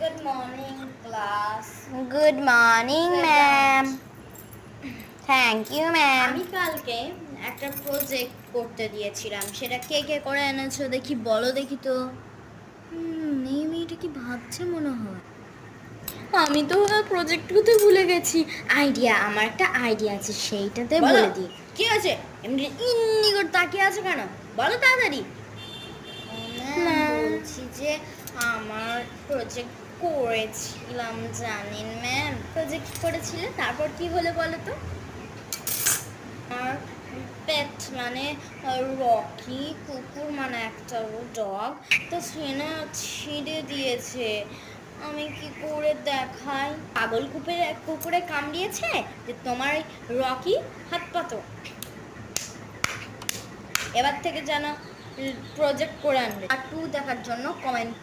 Good morning, class. Good morning Sit ma'am. down. Thank you ma'am. আমি কালকে একটা project করতে দিয়েছিলাম, সেটা কে কে করে এনেছো দেখি, বলো দেখি তো। এই মেয়েটা কি ভাবছে মনে হয়। আমি তো ওনার প্রজেক্ট করতে ভুলে গেছি। আমার একটা আইডিয়া আছে, সেইটাতে বলে দিই। কি আছে? এমনি ইন্নি করে তাকিয়ে আছো কেন? বলো তাড়াতাড়ি। বলছি যে আমার প্রজেক্ট করেছিলাম, জানেন ম্যাম। প্রজেক্ট করেছিলে, তারপর কি হলো বলো তো? আর পেট মানে রকি কুকুর, মানে একটা ডগ, তো সে না ছিঁড়ে দিয়েছে। আমি কি করে দেখাই? পাগল কুকুরে কামড়িয়েছে যে তোমার রকি হাত পাতো। এবার থেকে যেন প্রজেক্ট করে আনবে। আর 2 দেখার জন্য কমেন্ট